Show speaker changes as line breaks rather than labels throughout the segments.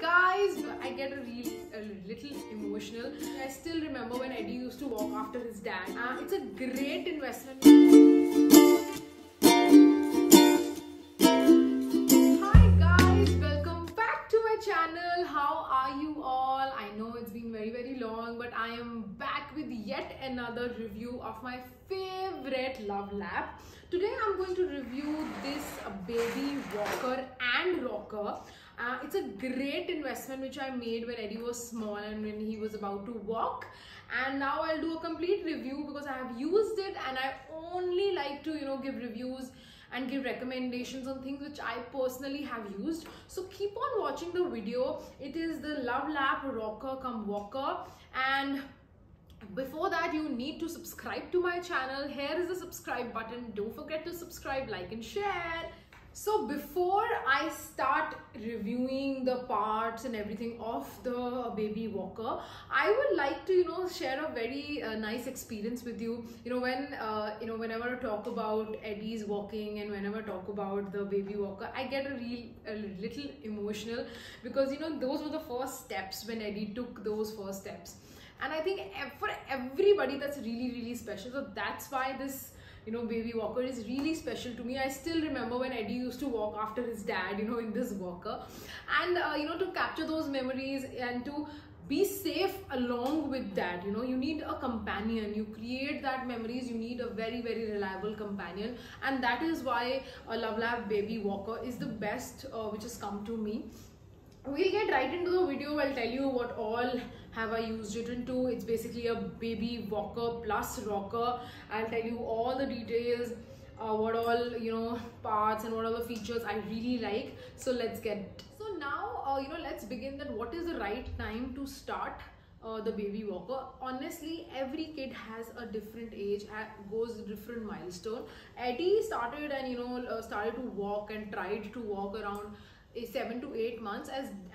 Guys, I get a little emotional. I still remember when Eddie used to walk after his dad. It's a great investment. Hi guys, welcome back to my channel. How are you all? I know it's been very long, but I am back with yet another review of my favorite Love Lab. Today I'm going to review this baby walker and rocker. It's a great investment which I made when Eddie was small and when he was about to walk, and now I'll do a complete review because I have used it and I only like to give reviews and give recommendations on things which I personally have used. So keep on watching the video. It is the Love Lab rocker cum walker, and before that you need to subscribe to my channel. Here is the subscribe button. Don't forget to subscribe, like and share. So before I start reviewing the parts and everything of the baby walker, I would like to share a very nice experience with you. Whenever I talk about Eddie's walking and whenever I talk about the baby walker, I get a little emotional because those were the first steps when Eddie took those first steps, and I think for everybody that's really special. So that's why this baby walker is really special to me. I still remember when Eddie used to walk after his dad in this walker, and to capture those memories and to be safe along with that, you need a companion. You create that memories, you need a very reliable companion, and that is why a Love Lab baby walker is the best which has come to me. We'll get right into the video. I'll tell you what all have I used it into. It's basically a baby walker plus rocker. I'll tell you all the details, what all parts and what all the features I really like. So let's get. So now let's begin that what is the right time to start the baby walker. Honestly, every kid has a different age, goes different milestone. Eddie started and started to walk and tried to walk around 7 to 8 months,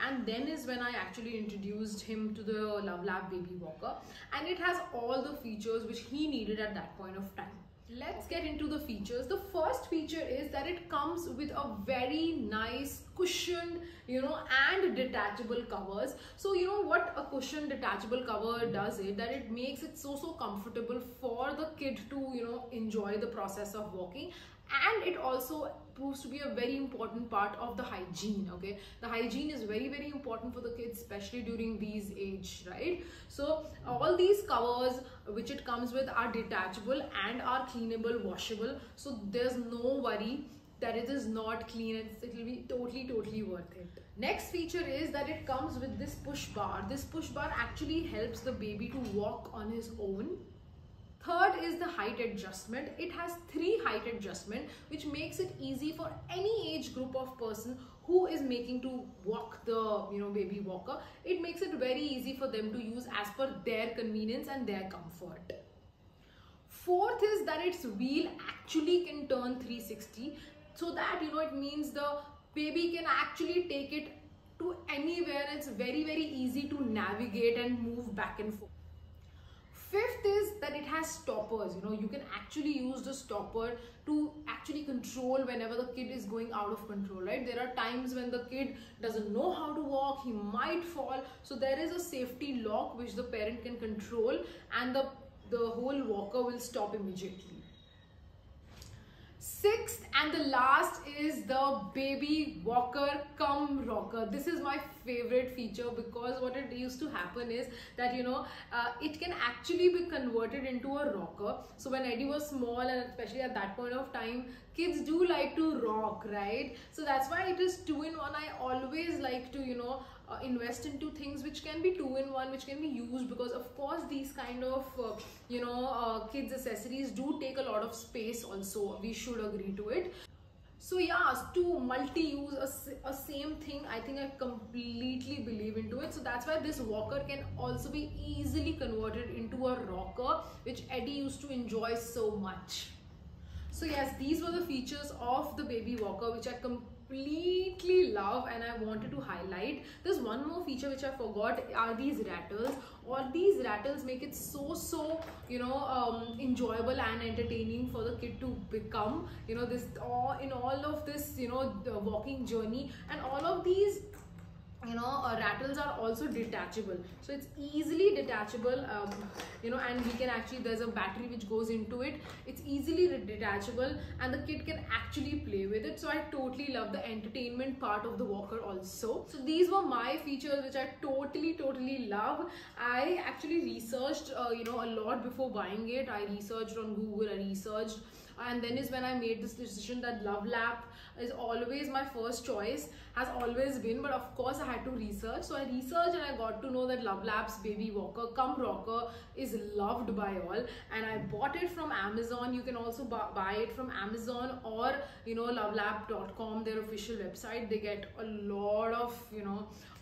and then is when I actually introduced him to the Love Lab baby walker, and it has all the features which he needed at that point of time. Let's get into the features. The first feature is that it comes with a very nice cushioned and detachable covers. So what a cushioned detachable cover does is that it makes it so comfortable for the kid to enjoy the process of walking, and it also proves to be a very important part of the hygiene. Okay, the hygiene is very important for the kids, especially during these age, right? So all these covers which it comes with are detachable and are cleanable, washable, so there's no worry that it is not clean. It will be totally worth it. Next feature is that it comes with this push bar. This push bar actually helps the baby to walk on his own. Third is the height adjustment. It has 3 height adjustment, which makes it easy for any age group of person who is making to walk the baby walker. It makes it very easy for them to use as per their convenience and their comfort. Fourth is that its wheel actually can turn 360, so that it means the baby can actually take it to anywhere. It's very easy to navigate and move back and forth. Fifth is that it has stoppers. You can actually use the stopper to actually control whenever the kid is going out of control, right? There are times when the kid doesn't know how to walk, he might fall, so there is a safety lock which the parent can control, and the whole walker will stop immediately. Sixth and the last is the baby walker cum rocker. This is my favorite feature because what it used to happen is that it can actually be converted into a rocker. So when Eddie was small, and especially at that point of time, kids do like to rock, right? So that's why it is 2-in-1. I always like to invest into things which can be 2-in-1, which can be used, because of course these kind of kids accessories do take a lot of space also. We should agree to it. So yeah, to multi-use a same thing, I think I completely believe into it. So that's why this walker can also be easily converted into a rocker, which Eddie used to enjoy so much. So yes, these were the features of the baby walker which I completely love and I wanted to highlight. There's one more feature which I forgot, are these rattles. All these rattles make it so enjoyable and entertaining for the kid to become in all of this the walking journey. And all of these rattles are also detachable, so it's easily detachable, and we can actually, there's a battery which goes into it, it's easily detachable, and the kid can actually play with it. So I totally love the entertainment part of the walker also. So these were my features which I totally love. I actually researched a lot before buying it. I researched on Google, I researched, and then is when I made this decision that Love Lap is always my first choice, has always been, but of course I had to research. So I researched and I got to know that Love Lap's baby walker cum rocker is loved by all, and I bought it from Amazon. You can also buy it from Amazon or lovelap.com, their official website. They get a lot of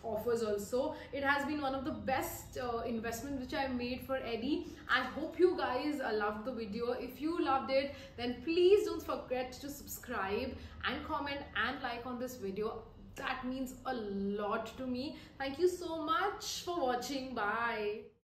offers also. It has been one of the best investments which I made for Eddie. I hope you guys loved the video. If you loved it, then please don't forget to subscribe and comment and like on this video. That means a lot to me. Thank you so much for watching. Bye.